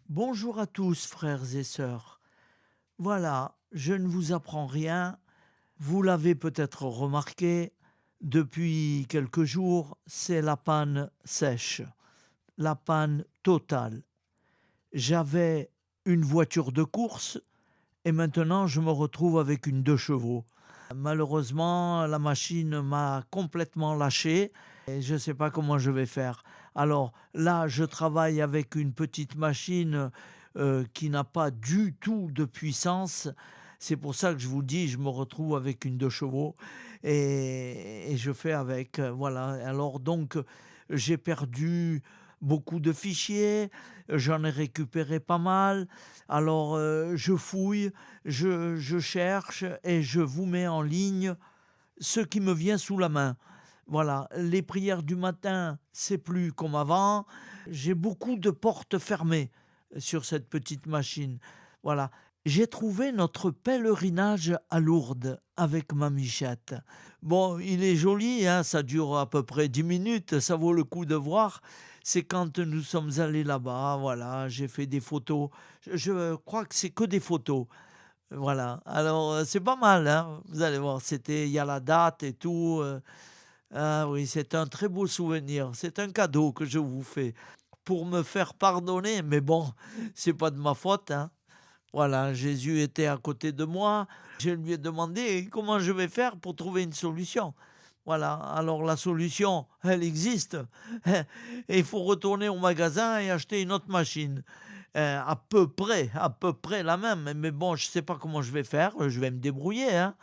Bonjour à tous, frères et sœurs. Voilà, je ne vous apprends rien. Vous l'avez peut-être remarqué, depuis quelques jours, c'est la panne sèche, la panne totale. J'avais une voiture de course et maintenant je me retrouve avec une 2 chevaux. Malheureusement, la machine m'a complètement lâché et je ne sais pas comment je vais faire. Alors là, je travaille avec une petite machine qui n'a pas du tout de puissance. C'est pour ça que je vous dis, je me retrouve avec une 2 chevaux et je fais avec. Voilà. Alors donc, j'ai perdu beaucoup de fichiers, j'en ai récupéré pas mal. Alors, je fouille, je cherche et je vous mets en ligne ce qui me vient sous la main. Voilà, les prières du matin, c'est plus comme avant. J'ai beaucoup de portes fermées sur cette petite machine. Voilà, j'ai trouvé notre pèlerinage à Lourdes avec ma Michette. Bon, il est joli, hein, ça dure à peu près 10 minutes, ça vaut le coup de voir. C'est quand nous sommes allés là-bas, voilà, j'ai fait des photos. Je crois que c'est que des photos. Voilà, alors c'est pas mal, hein. Vous allez voir, il y a la date et tout. Ah oui, c'est un très beau souvenir. C'est un cadeau que je vous fais pour me faire pardonner, mais bon, c'est pas de ma faute, hein. Voilà, Jésus était à côté de moi. Je lui ai demandé comment je vais faire pour trouver une solution. Voilà, alors la solution, elle existe. Et il faut retourner au magasin et acheter une autre machine. À peu près la même. Mais bon, je ne sais pas comment je vais faire. Je vais me débrouiller, hein.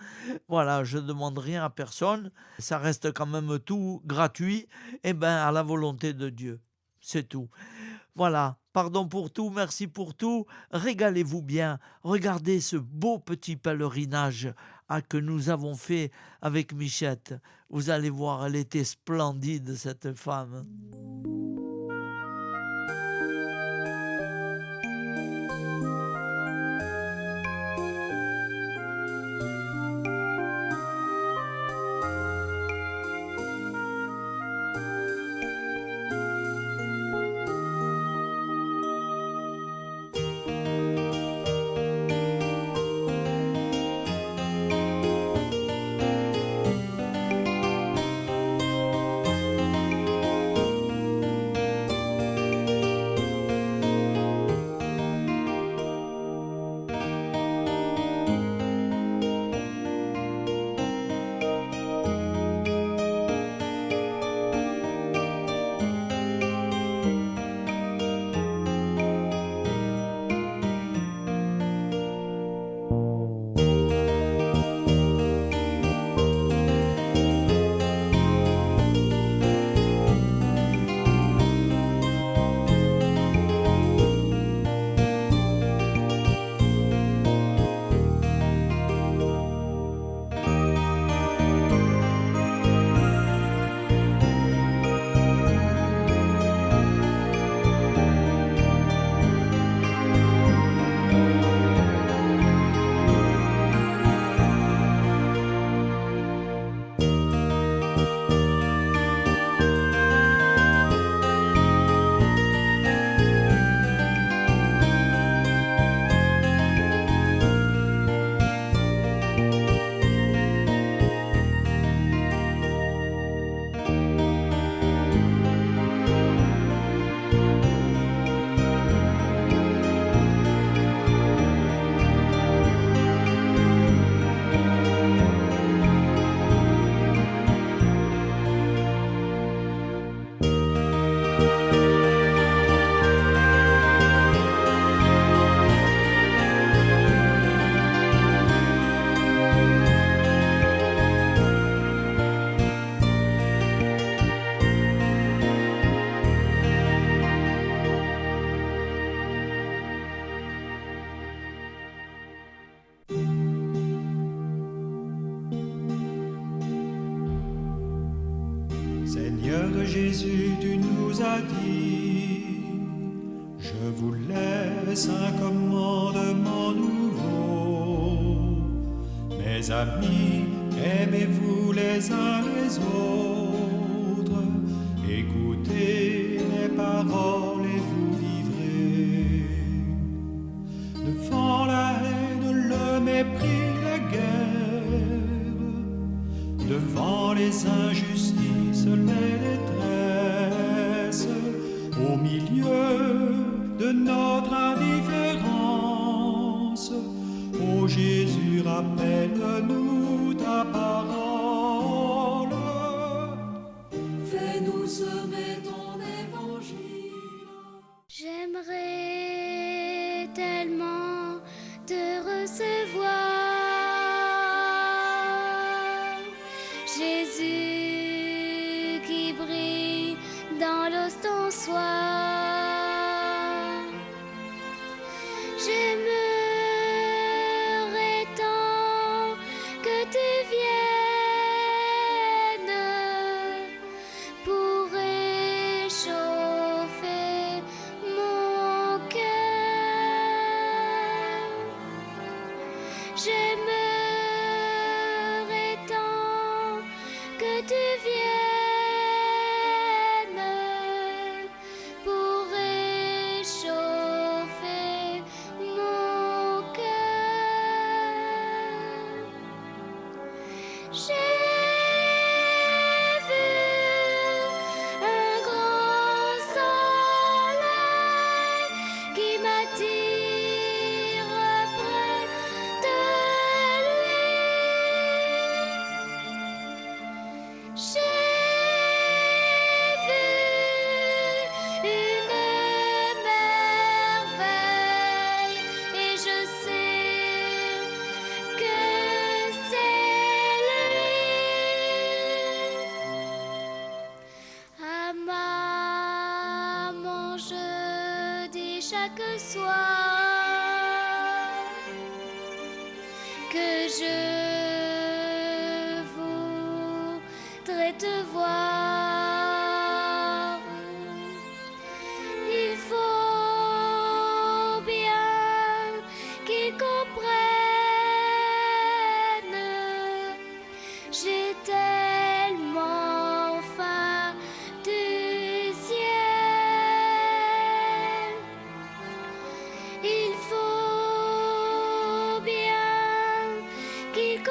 Voilà, je ne demande rien à personne. Ça reste quand même tout gratuit. Et bien, à la volonté de Dieu. C'est tout. Voilà, pardon pour tout, merci pour tout. Régalez-vous bien. Regardez ce beau petit pèlerinage que nous avons fait avec Michette. Vous allez voir, elle était splendide, cette femme. Seigneur Jésus, tu nous as dit, je vous laisse un commandement nouveau. Mes amis, aimez-vous les uns les autres, écoutez mes paroles et vous vivrez. de notre indifférence. Ô Jésus, rappelle-nous ta parole. Fais-nous semer ton évangile. J'aimerais tellement te recevoir, Jésus qui brille dans l'ostensoir. J'aimerais tant que tu viennes pour réchauffer mon cœur. J'aimerais tant que tu viennes pour réchauffer mon cœur. J'ai vu un grand soleil qui m'attire près de lui. J'ai vu une merveille et je sais que c'est lui. À maman, je dis chaque soir que je voudrais te voir. Il faut bien qu'ils comprennent. J'ai tellement faim du ciel. Il faut bien qu'ils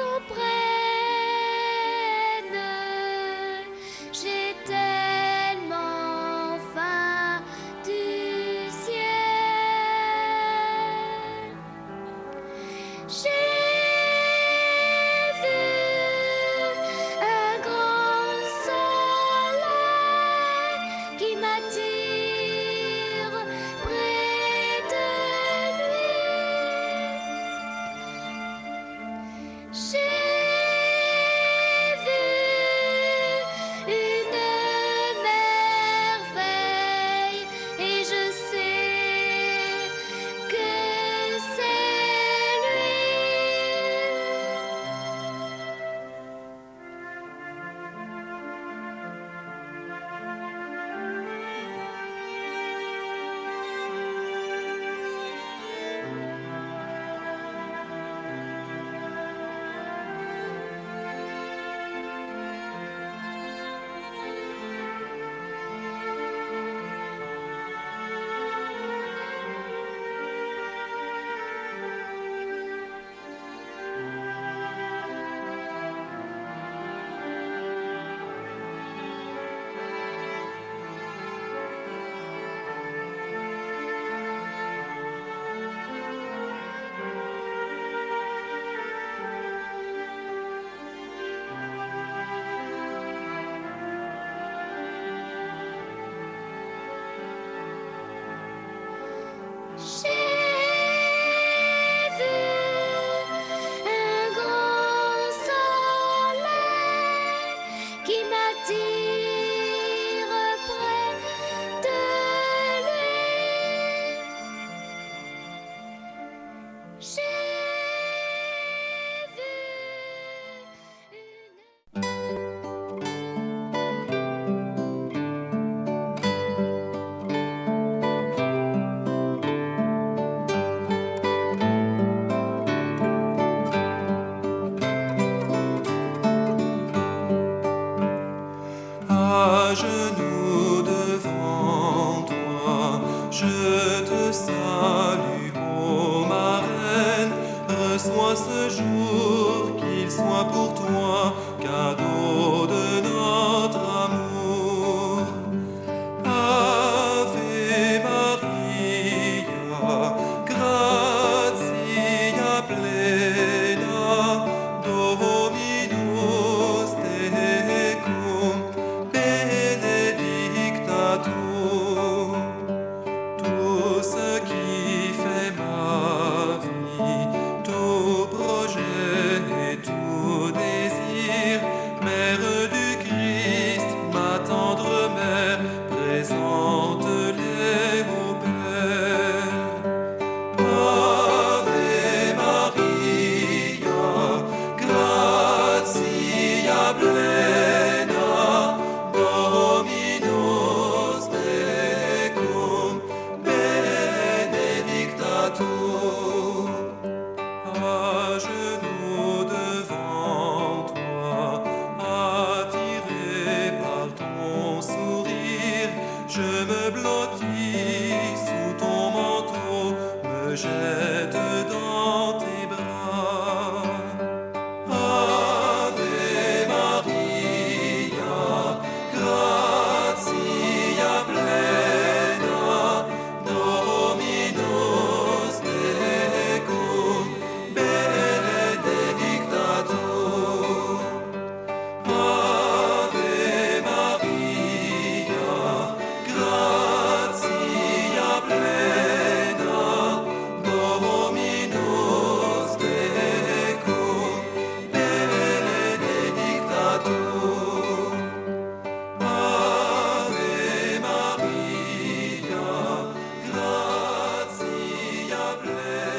bleu.